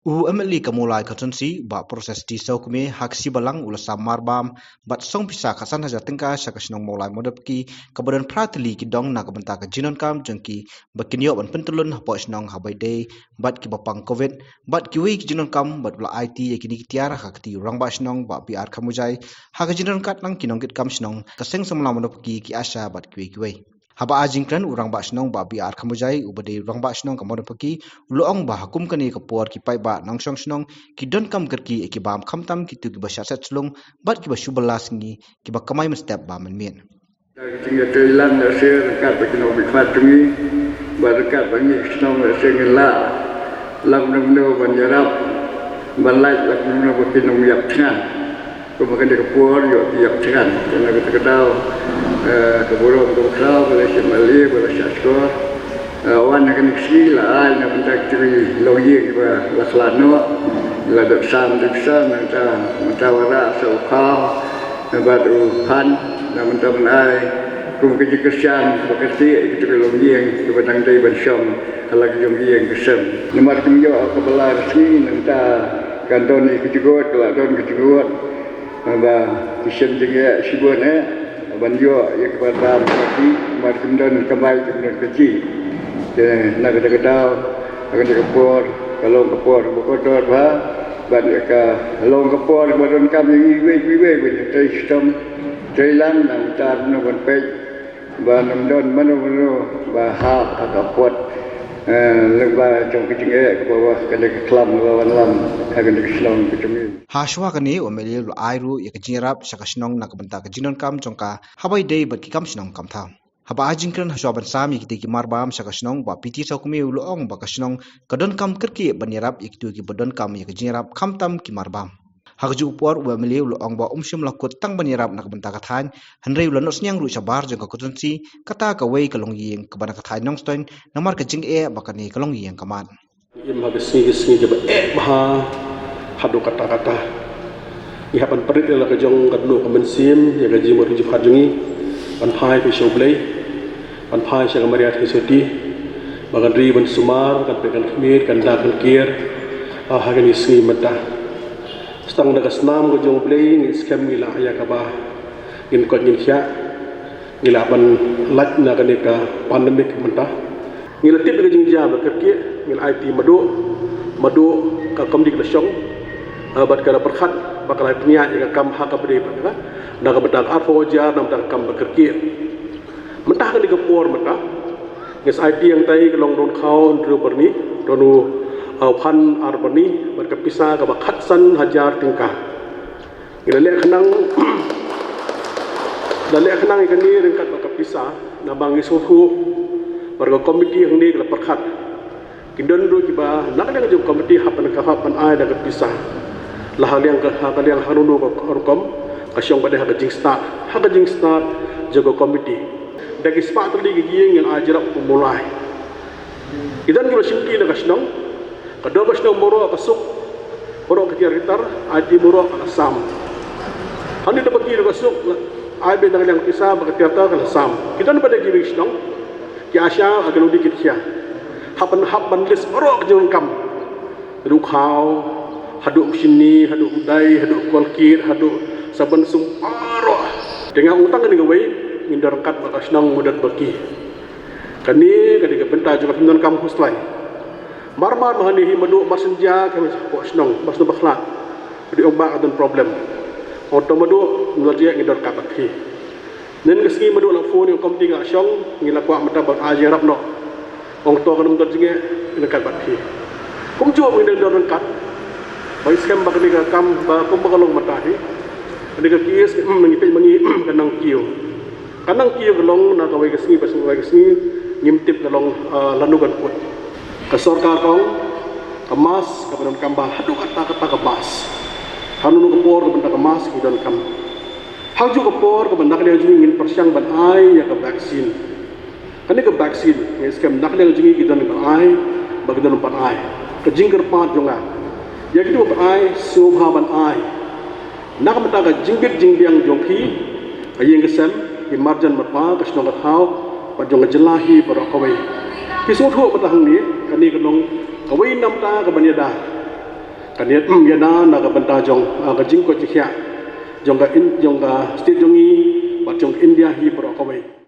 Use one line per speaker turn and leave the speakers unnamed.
Emily kamulai katunsi ba proses di saukme haksi balang ula samar bam bat song pisa kasan haja tingka syakasnong mulai modapki kabadan pratili ki dong na kabanta ka jinon kam jengki bakinyo ban pentulun hapo snong habai day bat ki bapang covid bat ki wi ki jinon kam bat ula IT yakini ki tiara hakti rang ba snong ba PR kamujai haka jinon kat nang kinong kit kam snong kaseng samla modapki ki asya bat ki wi haba ajingkran urang ba snong ba biar kamujai ubade urang ba snong kamon paki uloong ba hakum kani kapor ki pai ba nongsong snong ki don kam kerki ki bam khamtam ki tu ki ba shat slung bat ki ba shubalas ngi ki ba kamai mestep ba men men
Jika Thailand Asia dekat bagi Nabi Fatumi, berdekat bagi Islam Asia ngelak, lam banjarab, balai lam bagi Nabi Yaptran, kemudian di Kepur juga Yaptran, karena kita tahu keburung keburung Malaysia Malaysia Malaysia Skor, awan akan isi lah, nak bentak ciri logi kita laslano, ladat sam diksan, nanti warak saukau, batu pan. Namun ai kum kerja kerjaan bekerja itu kalau yang kepada dari bersam kalau yang kesem nomor kemudian kebelah resmi nanti kantor ini kejugot kalau kantor kejugot ada kisah juga sibuan banjo yang kepada bagi nomor kemudian kembali kemudian kerja nak kata akan dikepor kalau kepor berkotor banyak long kepor badan kami iwe dari sistem Thailand dan tar no pek ba nam don manu ba ha akapot leba trong kicing ko kale klam lawan lam hagan dislong kicing
hashwa kani Emily lu airu ya kajirap syakasnong na kabanta ka jinon kam jongka habai day bat ki kam snong kam tha haba ajingkran haswa ban sami ki marbam syakasnong ba piti saukme uloong ba kasnong kadon kam kerki banirap iktu ki bodon kam ya kajirap khamtam ki marbam Hagju upor Emily uloong ba umshim lakut tang banirap nak benta kathan hanrei ulanos nyang ru sabar jeng kakutunsi kata ka wei kalong yeng kabana kathan nongstoin namar ka jing bakani kalong yeng kaman
im hagesni jaba bah hadu kata-kata ihapan perit la ka jong kadlu kabensim ya gaji mo rijib hajungi pan phai pe shoblei pan phai sha kamariat ke soti bagan ri ban sumar kan pe kan khmir kan da kan kier hagani sni mata stang daga snam go jong play ni scam gila ya ka ba gin ko gin kya gila ban lat na ka ka pandemic menta gila tip ga jing ja ba kerki gil IT madu ka komdik la shong bat ka perkhat bakal pnia ya kam ha ka bri ba na ka badak arfo jar nam tak kam ba kerki menta ka ni ka por menta gis IT yang tai long don khaw ndru berni donu pan arbani berkepisah ke bakatsan hajar tingkah. Kita lihat kenang, dah lihat kenang ikan ni ringkat berkepisah. Nabang isuhu berkomiti yang ni kalau perkat. Kita dulu kita nak ada kerja komiti hapan ai dah kepisah. Lah hal yang harunu berkom kasyong pada hak jing start jaga komiti. Dari sepak terligi yang ajarap pemulai. Kita ni bersimpi nak kasyong. Kedua besok moro kasuk, moro kejar-kejar, adi moro kasam. Hani dapat kiri kasuk, ai benda yang kisah berkejar-kejar kasam. Kita ni pada kiri besok, kiasya akan udik kita. Hapan list moro kejar kam. Haduk kau, haduk sini, haduk udai, haduk kolkir, haduk saban sumparo. Dengan utang ni gawai, mindar kat bakas nang mudat baki. Kani ketika bentar juga pimpinan kampus lain. Marmar mahanihi madu masenja kami pok senong basno bakhlat di ombak adun problem auto madu muladia ngidor kapakhi nen geski madu la phone kom tinga syong ngila kwa mata bak ajarap no ong to kanum tot jinge ina kapakhi kum jo ngidor dor kat bai skam bak ni kam ba kum bakalong mata hi ni ka kies mangi kanang kiyo gelong na kawai geski basu kawai geski ngimtip gelong lanugan kuat kesorka kong kemas kepada kambah hadu kata kemas hanunu kepor kepada kemas kidan kam haju kepor kepada dia ingin persiang ban ai ya ke vaksin kani ke vaksin ngeskam nak dia kidan ban ai bagidan ban ai ke jingger pat jonga ya gitu ban ai subha ban ai nak mata ke jingbiang jongki ayeng kesem di marjan mata ke snong hau pajong jelahi para kawai kisut ho patang ni kani kanong kawai nam ta ka banyada kaniat yana naga benda jong aga jingko jikhya jong ka state jongi bat jong India hi pro kawai